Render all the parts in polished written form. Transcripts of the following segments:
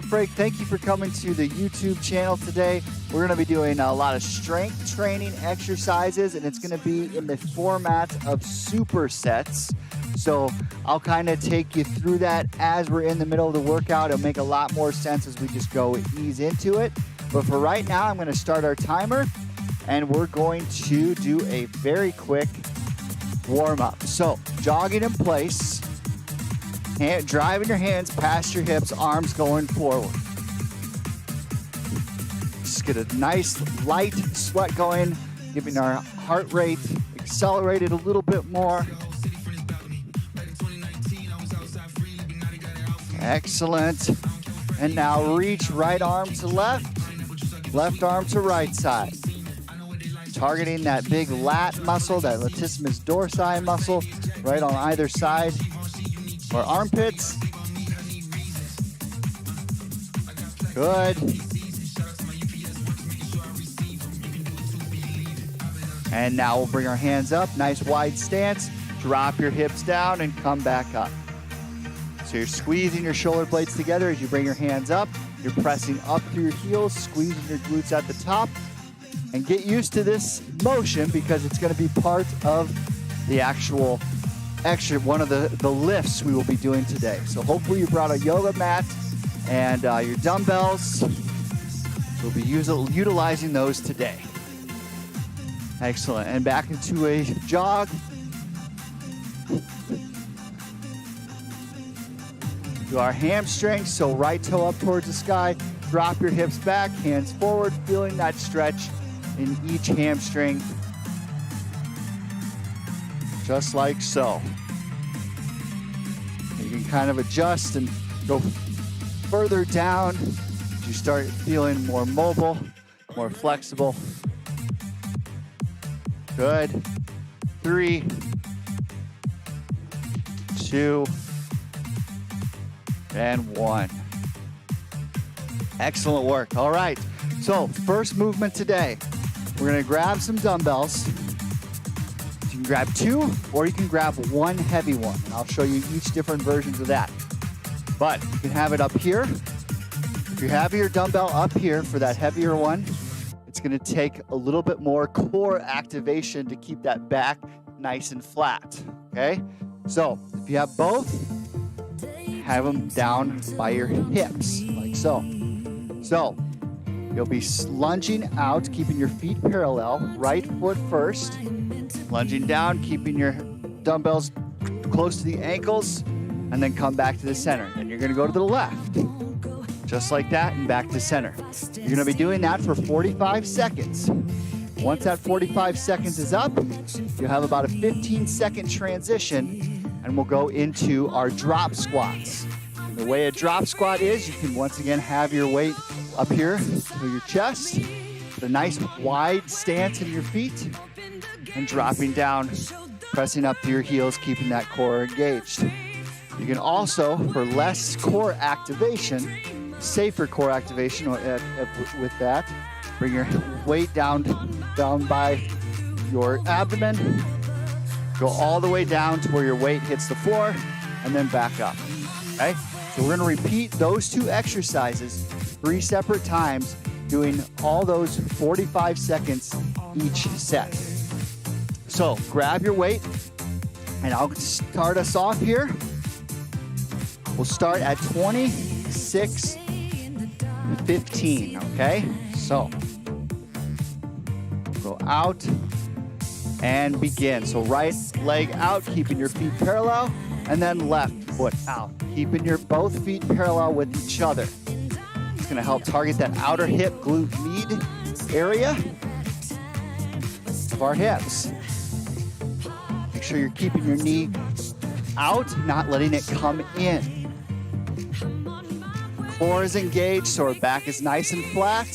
Break, thank you for coming to the YouTube channel today. We're going to be doing a lot of strength training exercises, and it's going to be in the format of supersets. So I'll kind of take you through that as we're in the middle of the workout. It'll make a lot more sense as we just go ease into it. But for right now, I'm going to start our timer, and we're going to do a very quick warm up. So jogging in place. Driving your hands past your hips, arms going forward. Just get a nice light sweat going, giving our heart rate accelerated a little bit more. Excellent. And now reach right arm to left arm to right side. Targeting that big lat muscle, that latissimus dorsi muscle, right on either side. Or armpits. Good. And now we'll bring our hands up, nice wide stance. Drop your hips down and come back up. So you're squeezing your shoulder blades together as you bring your hands up. You're pressing up through your heels, squeezing your glutes at the top. And get used to this motion because it's going to be part of the actual one of the lifts we will be doing today. So hopefully you brought a yoga mat and your dumbbells. We'll be utilizing those today. Excellent. And back into a jog. Do our hamstrings, so right toe up towards the sky. Drop your hips back, hands forward, feeling that stretch in each hamstring. Just like so. You can kind of adjust and go further down as you start feeling more mobile, more flexible. Good. 3, 2, and 1. Excellent work. All right. So first movement today, we're going to grab some dumbbells. You can grab 2 or you can grab 1 heavy one. And I'll show you each different versions of that. But you can have it up here. If you have your dumbbell up here for that heavier one, it's going to take a little bit more core activation to keep that back nice and flat. Okay? So if you have both, have them down by your hips, like so. So you'll be lunging out, keeping your feet parallel, right foot first. Lunging down, keeping your dumbbells close to the ankles, and then come back to the center. Then you're gonna go to the left, just like that, and back to center. You're gonna be doing that for 45 seconds. Once that 45 seconds is up, you'll have about a 15-second transition, and we'll go into our drop squats. The way a drop squat is, you can once again have your weight up here to your chest, with a nice wide stance in your feet, and dropping down, pressing up to your heels, keeping that core engaged. You can also, for less core activation, safer core activation with that, bring your weight down by your abdomen, go all the way down to where your weight hits the floor, and then back up, okay? So we're gonna repeat those 2 exercises 3 separate times, doing all those 45 seconds each set. So grab your weight, and I'll start us off here. We'll start at 26:15, okay? So go out and begin. So right leg out, keeping your feet parallel, and then left foot out, keeping your both feet parallel with each other. It's gonna help target that outer hip glute med area of our hips. Make sure you're keeping your knee out, not letting it come in. Core is engaged, so our back is nice and flat.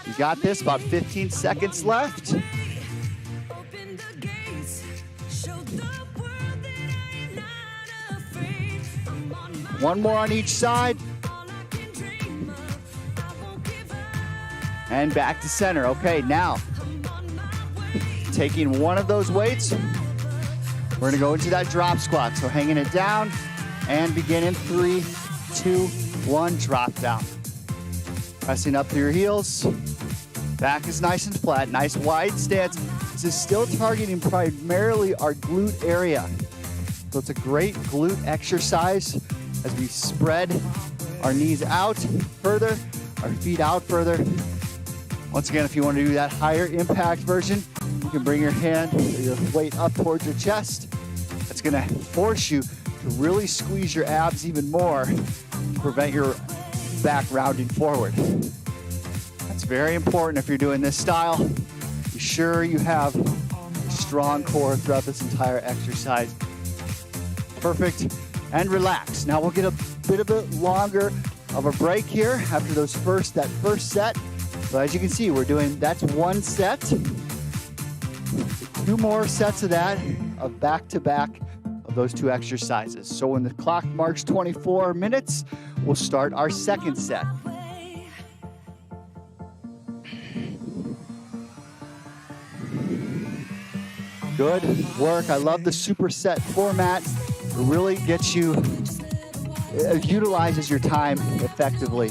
You got this, about 15 seconds left. One more on each side. And back to center. Okay, now, taking one of those weights, we're gonna go into that drop squat. So hanging it down and begin in 3, 2, 1, drop down. Pressing up through your heels. Back is nice and flat, nice wide stance. This is still targeting primarily our glute area. So it's a great glute exercise as we spread our knees out further, our feet out further. Once again, if you want to do that higher impact version, you can bring your hand or your weight up towards your chest. That's going to force you to really squeeze your abs even more to prevent your back rounding forward. That's very important if you're doing this style. Be sure you have a strong core throughout this entire exercise. Perfect. And relax. Now we'll get a bit longer of a break here after that first set. So as you can see, we're doing, that's one set. 2 more sets of that, of back-to-back of those 2 exercises. So when the clock marks 24 minutes, we'll start our second set. Good work. I love the superset format. It really gets you, it utilizes your time effectively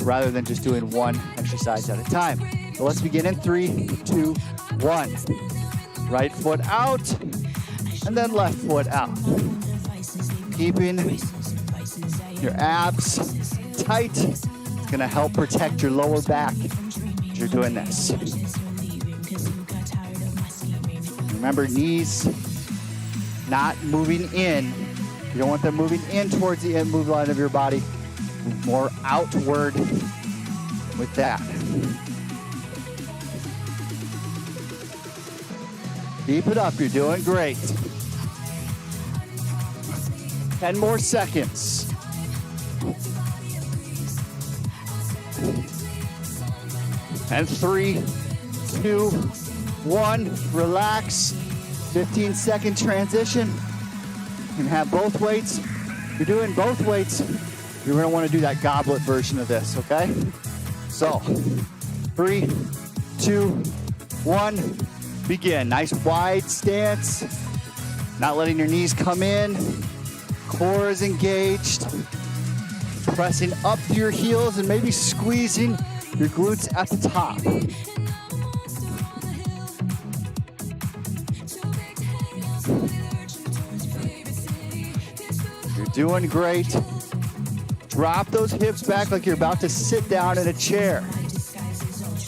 rather than just doing one exercise at a time. So let's begin in 3, 2, 1. Right foot out and then left foot out. Keeping your abs tight. It's gonna help protect your lower back as you're doing this. Remember, knees not moving in. You don't want them moving in towards the end move line of your body. Move more outward with that. Keep it up, you're doing great. 10 more seconds. And 3, 2, 1, relax. 15-second transition. You can have both weights. If you're doing both weights, you're gonna wanna do that goblet version of this, okay? So, 3, 2, 1, begin. Nice wide stance. Not letting your knees come in. Core is engaged. Pressing up to your heels and maybe squeezing your glutes at the top. You're doing great. Drop those hips back like you're about to sit down in a chair.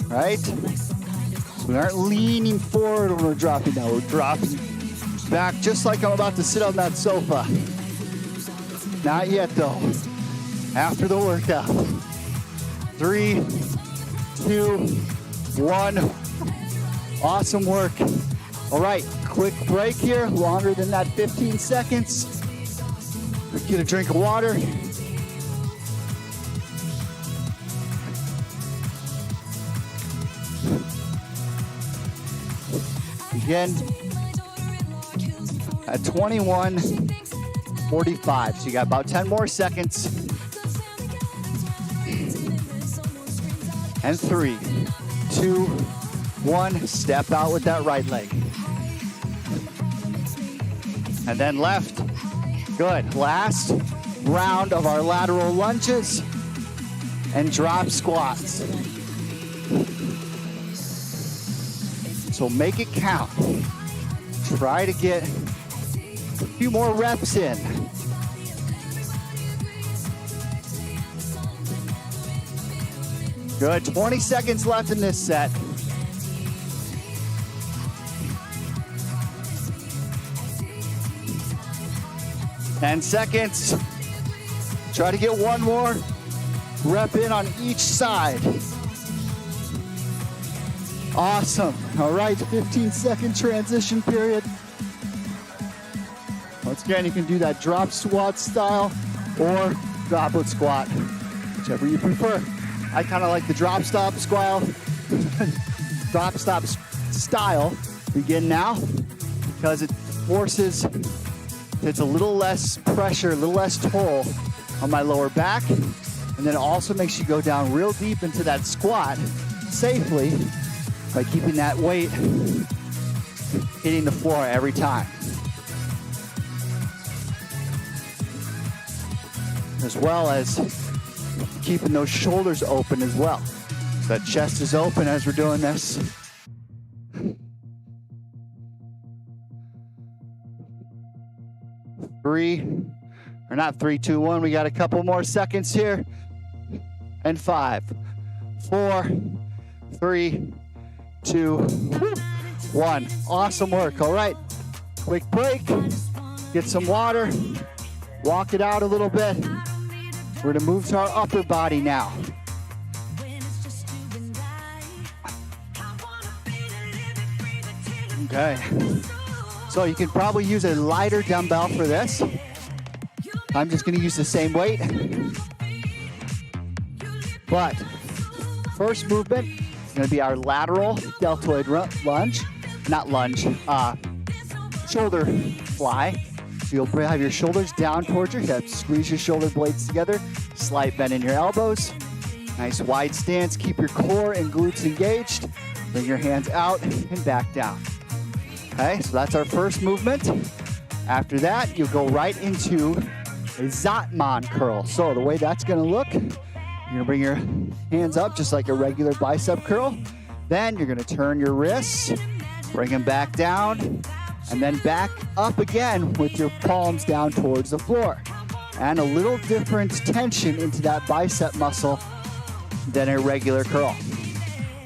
Right? So we aren't leaning forward when we're dropping down. We're dropping back just like I'm about to sit on that sofa. Not yet though. After the workout. 3, 2, 1. Awesome work. All right, quick break here, longer than that 15 seconds. Get a drink of water. Again, at 21:45, so you got about 10 more seconds. And 3, 2, 1, step out with that right leg. And then left. Good. Last round of our lateral lunges and drop squats. So make it count. Try to get a few more reps in. Good. 20 seconds left in this set. Ten seconds. Try to get one more rep in on each side. Awesome. All right, 15-second transition period. Once again, you can do that drop squat style or goblet squat, whichever you prefer. I kind of like the drop stop style. Begin now, because it forces, it's a little less pressure, a little less toll on my lower back, and then it also makes you go down real deep into that squat safely by keeping that weight hitting the floor every time. as well as keeping those shoulders open as well. So that chest is open as we're doing this. Not 3, 2, 1. We got a couple more seconds here. And 5, 4, 3, 2, 1. Awesome work. All right. Quick break. Get some water. Walk it out a little bit. We're going to move to our upper body now. Okay. So you can probably use a lighter dumbbell for this. I'm just going to use the same weight. But first movement is going to be our lateral deltoid lunge. Not lunge, shoulder fly. So you'll have your shoulders down towards your hips. Squeeze your shoulder blades together. Slight bend in your elbows. Nice wide stance. Keep your core and glutes engaged. Bring your hands out and back down. Okay, so that's our first movement. After that, you'll go right into a Zatman curl. So the way that's gonna look, you're gonna bring your hands up just like a regular bicep curl. Then you're gonna turn your wrists, bring them back down, and then back up again with your palms down towards the floor. And a little different tension into that bicep muscle than a regular curl.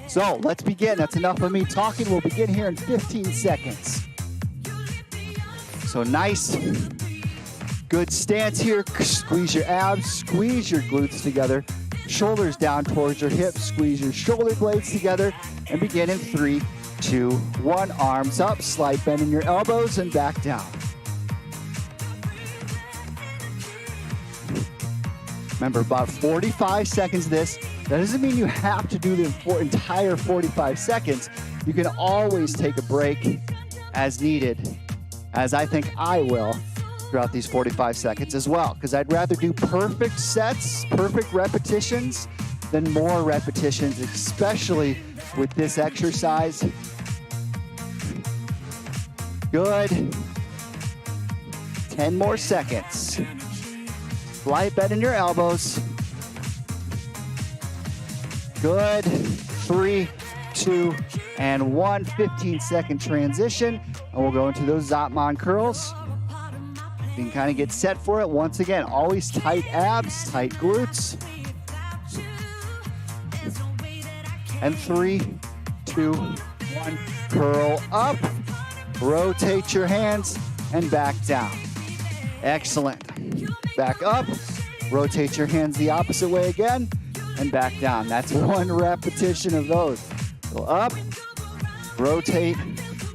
So let's begin. That's enough of me talking. We'll begin here in 15 seconds. So nice, good stance here. Squeeze your abs, squeeze your glutes together. Shoulders down towards your hips. Squeeze your shoulder blades together. And begin in 3, 2, 1. Arms up, slight bend in your elbows and back down. Remember, about 45 seconds of this. That doesn't mean you have to do the entire 45 seconds. You can always take a break as needed, as I think I will throughout these 45 seconds as well, because I'd rather do perfect sets, perfect repetitions, than more repetitions, especially with this exercise. Good. 10 more seconds. Slight bend in your elbows. Good. 3, 2, and 1. 15-second transition. And we'll go into those Zatman curls. You can kind of get set for it. Once again, always tight abs, tight glutes. And 3, 2, 1. Curl up. Rotate your hands and back down. Excellent. Back up. Rotate your hands the opposite way again. And back down. That's 1 repetition of those. Go up, rotate,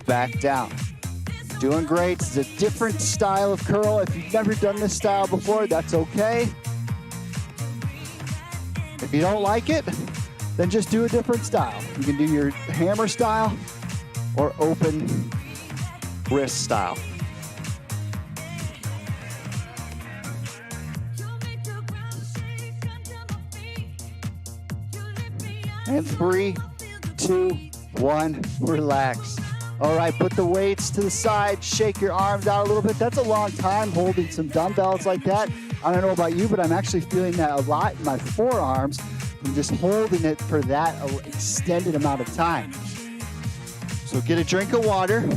back down. Doing great. It's a different style of curl. If you've never done this style before, that's okay. If you don't like it, then just do a different style. You can do your hammer style or open wrist style. And 3, 2, 1, relax. All right, put the weights to the side, shake your arms out a little bit. That's a long time holding some dumbbells like that. I don't know about you, but I'm actually feeling that a lot in my forearms from just holding it for that extended amount of time. So get a drink of water.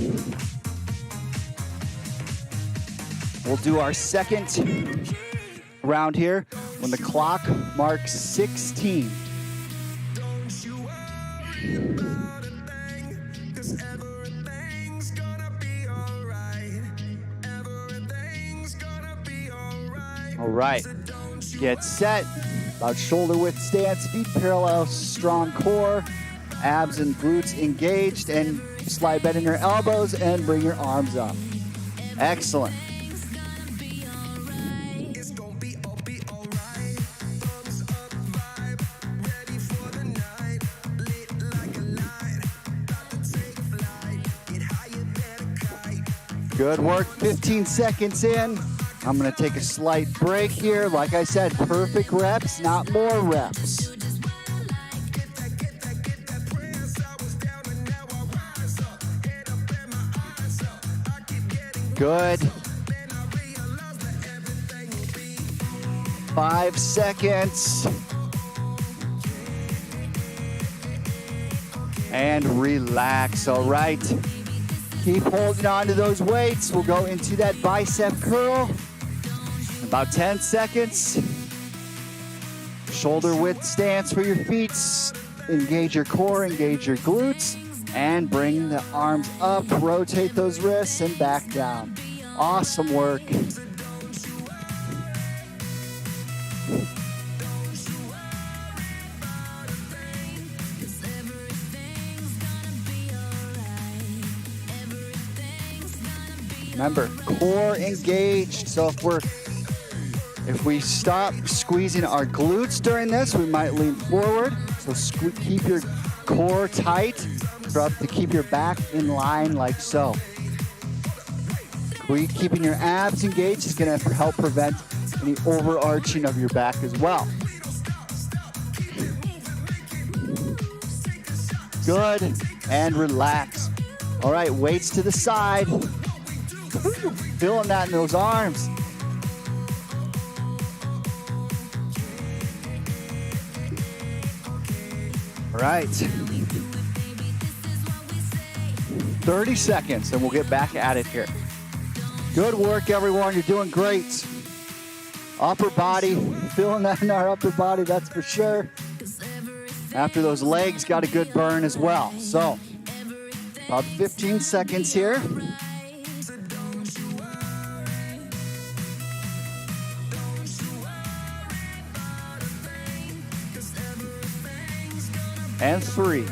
We'll do our second round here when the clock marks 16. All right, get set. About shoulder width stance, feet parallel, strong core, abs and glutes engaged, and slide bend in your elbows and bring your arms up. Excellent. Good work, 15 seconds in. I'm gonna take a slight break here. Like I said, perfect reps, not more reps. Good. 5 seconds. And relax, all right. Keep holding on to those weights. We'll go into that bicep curl. About 10 seconds. Shoulder width stance for your feet. Engage your core, engage your glutes, and bring the arms up. Rotate those wrists and back down. Awesome work. Remember, core engaged. So if we stop squeezing our glutes during this, we might lean forward. So keep your core tight to keep your back in line like so. Keeping your abs engaged is going to help prevent any overarching of your back as well. Good, and relax. All right, weights to the side. Feeling that in those arms. All right. 30 seconds and we'll get back at it here. Good work, everyone. You're doing great. Upper body, feeling that in our upper body, that's for sure. After those legs, got a good burn as well. So, about 15 seconds here. And 3,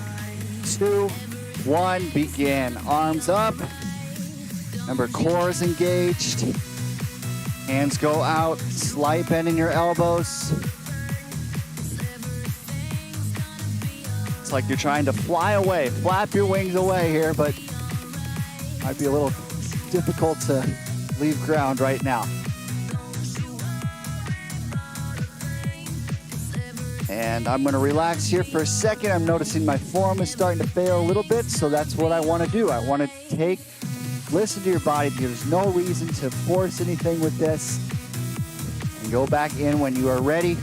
2, 1, begin. Arms up. Remember, core is engaged. Hands go out. Slight bend in your elbows. It's like you're trying to fly away. Flap your wings away here, but might be a little difficult to leave ground right now. And I'm gonna relax here for a second. I'm noticing my form is starting to fail a little bit, so that's what I wanna do. I wanna listen to your body. There's no reason to force anything with this. And go back in when you are ready.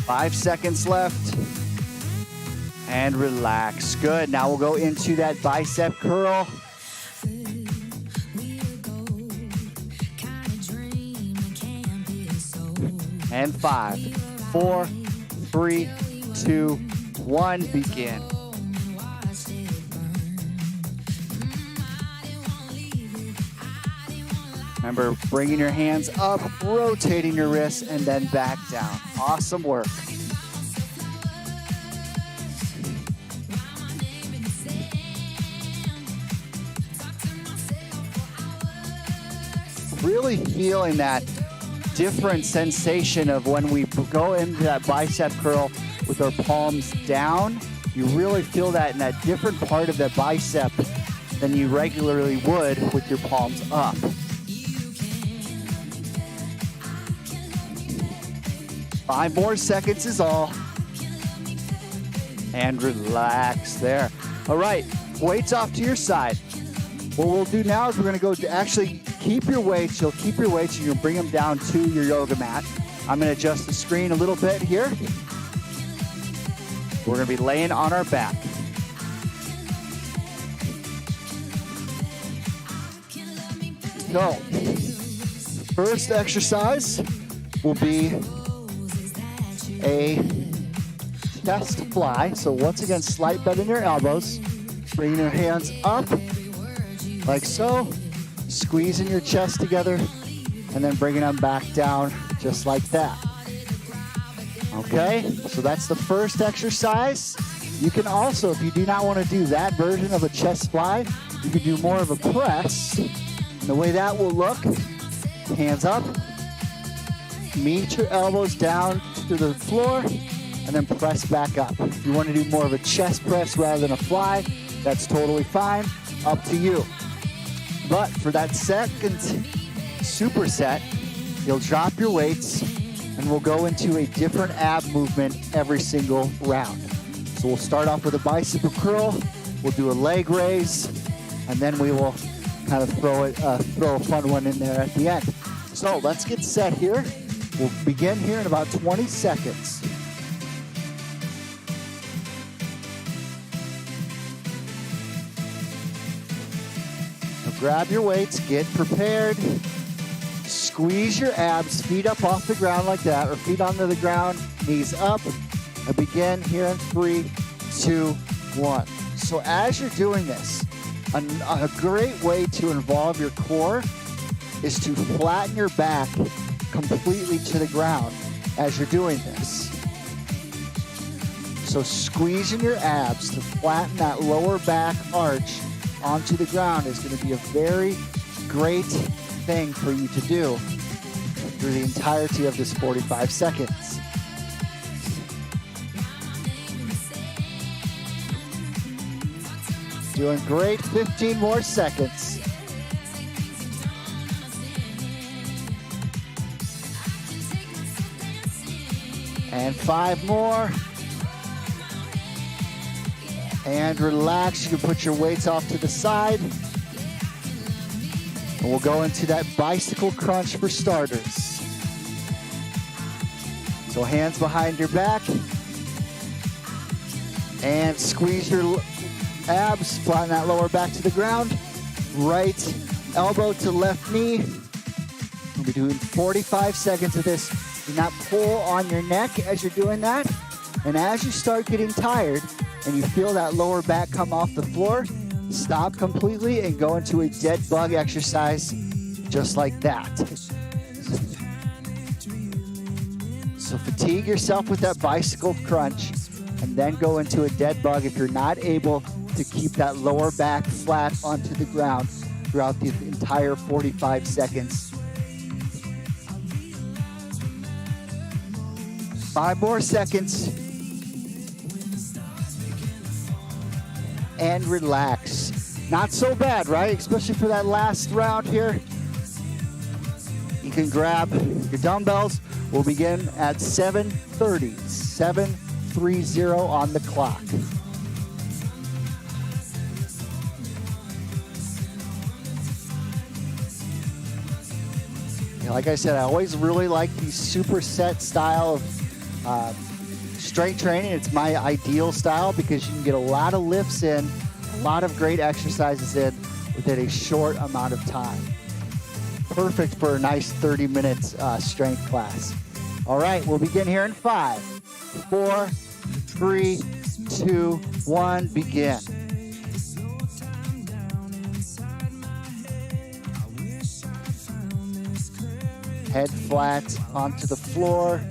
5 seconds left. And relax. Good, now we'll go into that bicep curl. And 5, 4, 3, 2, 1, begin. Remember, bringing your hands up, rotating your wrists, and then back down. Awesome work. Really feeling that different sensation of when we go into that bicep curl with our palms down. You really feel that in that different part of the bicep than you regularly would with your palms up. Five more seconds is all. And relax there. All right, weights off to your side. What we'll do now is we're gonna go to actually keep your weights. You'll keep your weights and you'll bring them down to your yoga mat. I'm gonna adjust the screen a little bit here. We're gonna be laying on our back. So, first exercise will be a chest fly. So once again, slight bend in your elbows. Bring your hands up like so. Squeezing your chest together and then bringing them back down just like that. Okay, so that's the first exercise. You can also, if you do not want to do that version of a chest fly, you can do more of a press. And the way that will look, hands up, meet your elbows down to the floor, and then press back up. If you want to do more of a chest press rather than a fly, that's totally fine, up to you. But for that second superset, you'll drop your weights and we'll go into a different ab movement every single round. So we'll start off with a bicep curl, we'll do a leg raise, and then we will kind of throw a fun one in there at the end. So let's get set here. We'll begin here in about 20 seconds. So grab your weights, get prepared. Squeeze your abs, feet up off the ground like that, or feet onto the ground, knees up. And begin here in 3, 2, 1. So as you're doing this, a great way to involve your core is to flatten your back completely to the ground as you're doing this. So squeezing your abs to flatten that lower back arch onto the ground is going to be a very great thing for you to do through the entirety of this 45 seconds. Doing great, 15 more seconds. And 5 more. And relax, you can put your weights off to the side. And we'll go into that bicycle crunch for starters. So hands behind your back. And squeeze your abs, flatten that lower back to the ground. Right elbow to left knee. We'll be doing 45 seconds of this. Do not pull on your neck as you're doing that. And as you start getting tired and you feel that lower back come off the floor, stop completely and go into a dead bug exercise just like that. So fatigue yourself with that bicycle crunch and then go into a dead bug if you're not able to keep that lower back flat onto the ground throughout the entire 45 seconds. 5 more seconds. And relax. Not so bad, right? Especially for that last round here. You can grab your dumbbells. We'll begin at 7:30. 7:30 on the clock. Like I said, I always really like the superset style of strength training. It's my ideal style because you can get a lot of lifts in, a lot of great exercises in within a short amount of time. Perfect for a nice 30-minute strength class. All right, we'll begin here in 5, 4, 3, 2, 1, begin. Head flat onto the floor.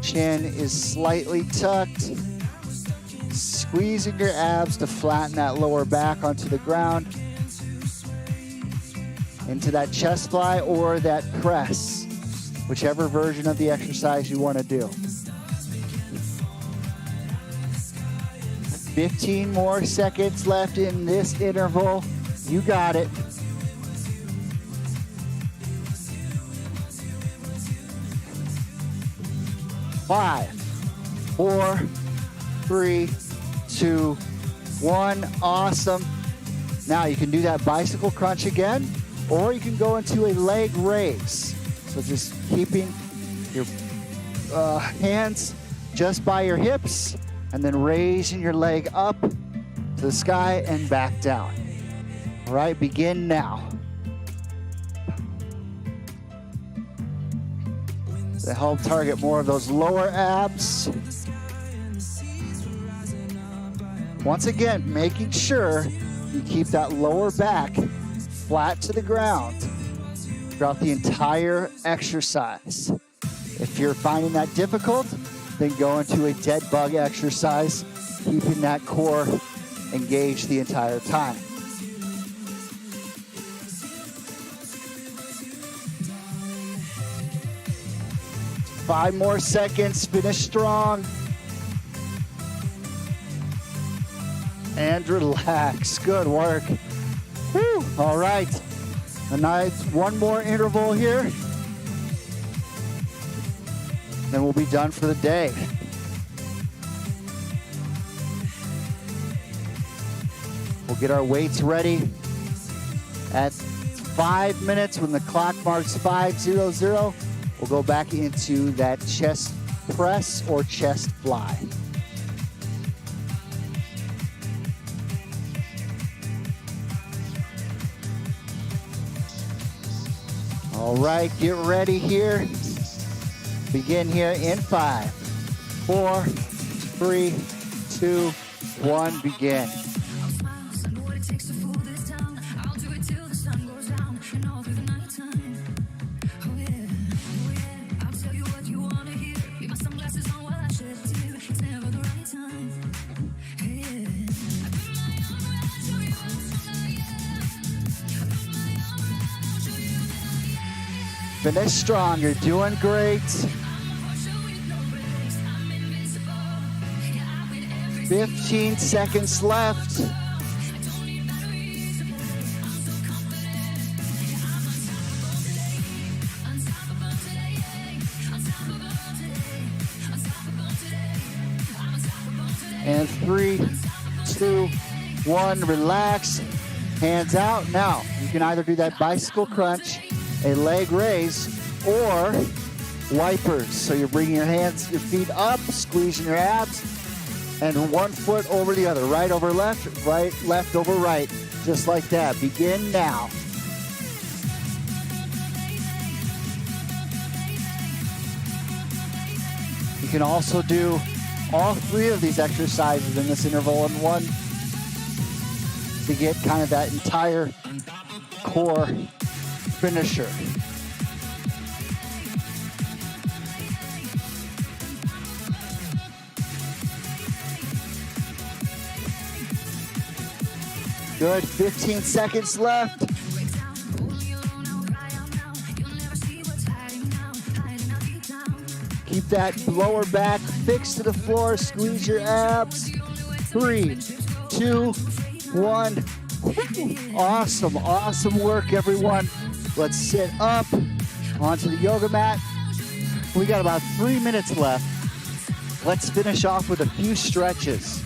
Chin is slightly tucked. Squeezing your abs to flatten that lower back onto the ground. Into that chest fly or that press, whichever version of the exercise you want to do. 15 more seconds left in this interval. You got it. 5, 4, 3, 2, 1. Awesome. Now you can do that bicycle crunch again, or you can go into a leg raise. So just keeping your hands just by your hips and then raising your leg up to the sky and back down. All right, begin now. To help target more of those lower abs. Once again, making sure you keep that lower back flat to the ground throughout the entire exercise. If you're finding that difficult, then go into a dead bug exercise, keeping that core engaged the entire time. Five more seconds, finish strong. And relax, good work. Whew. All right, a nice one more interval here. Then we'll be done for the day. We'll get our weights ready at 5 minutes. When the clock marks 5:00, we'll go back into that chest press or chest fly. All right, get ready here. Begin here in 5, 4, 3, 2, 1, begin. Finish strong, you're doing great. 15 seconds left. And 3, 2, 1, relax, hands out. Now, you can either do that bicycle crunch, a leg raise, or wipers. So you're bringing your hands, your feet up, squeezing your abs, and one foot over the other. Right over left, left over right. Just like that. Begin now. You can also do all 3 of these exercises in this interval in one to get kind of that entire core finisher. Good, 15 seconds left. Keep that lower back fixed to the floor, squeeze your abs. 3, 2, 1. Awesome, awesome work, everyone. Let's sit up onto the yoga mat. We got about 3 minutes left. Let's finish off with a few stretches.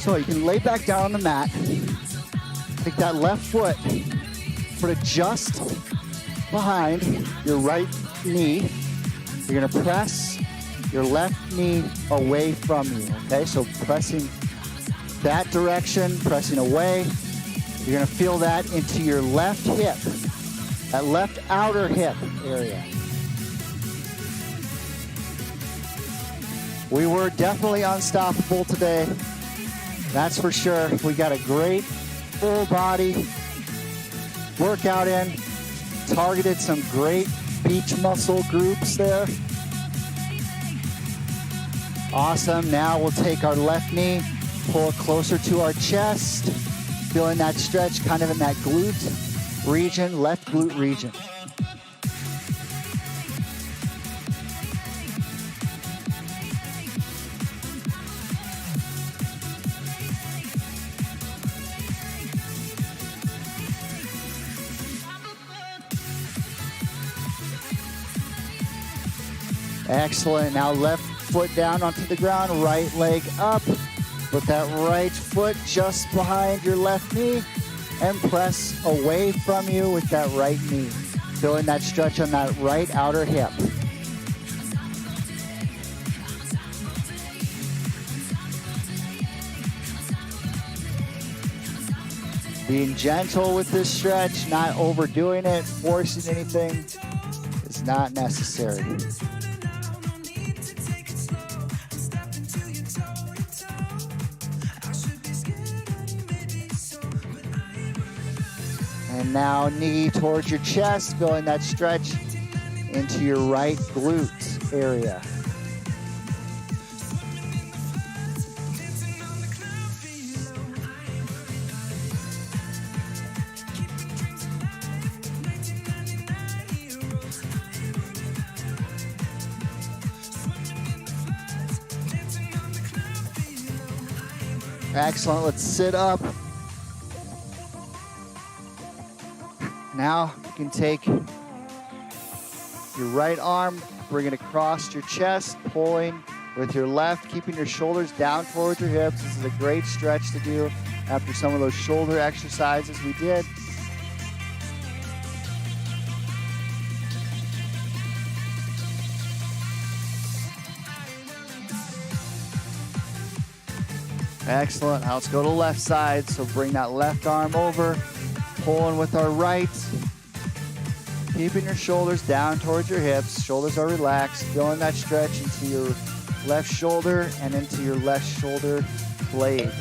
So you can lay back down on the mat. Take that left foot, put it just behind your right knee. You're gonna press your left knee away from you, okay? So pressing that direction, pressing away. You're gonna feel that into your left hip, that left outer hip area. We were definitely unstoppable today. That's for sure. We got a great full body workout in. Targeted some great beach muscle groups there. Awesome. Now we'll take our left knee, pull it closer to our chest. Feeling that stretch kind of in that glute region, left glute region. Excellent. Now left foot down onto the ground, right leg up. Put that right foot just behind your left knee and press away from you with that right knee. Feeling that stretch on that right outer hip. Being gentle with this stretch, not overdoing it, forcing anything is not necessary. And now knee towards your chest, feeling that stretch into your right glute area. Excellent, let's sit up. Now you can take your right arm, bring it across your chest, pulling with your left, keeping your shoulders down towards your hips. This is a great stretch to do after some of those shoulder exercises we did. Excellent. Now let's go to the left side. So bring that left arm over, pulling with our right. Keeping your shoulders down towards your hips. Shoulders are relaxed. Feeling that stretch into your left shoulder and into your left shoulder blade.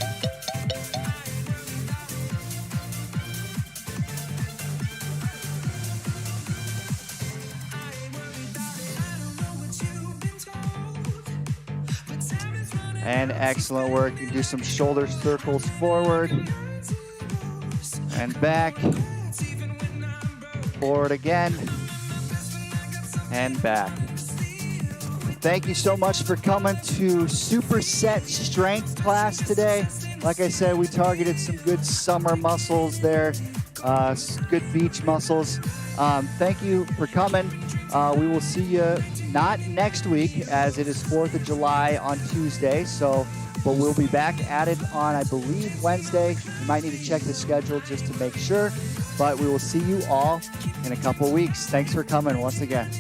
And excellent work. You can do some shoulder circles forward and back. Forward again and back. Thank you so much for coming to Superset Strength class today. Like I said, we targeted some good summer muscles there, good beach muscles. Thank you for coming. We will see you not next week, as it is 4th of July on Tuesday, but we'll be back at it on, I believe, Wednesday. You might need to check the schedule just to make sure, but we will see you all in a couple weeks. Thanks for coming once again.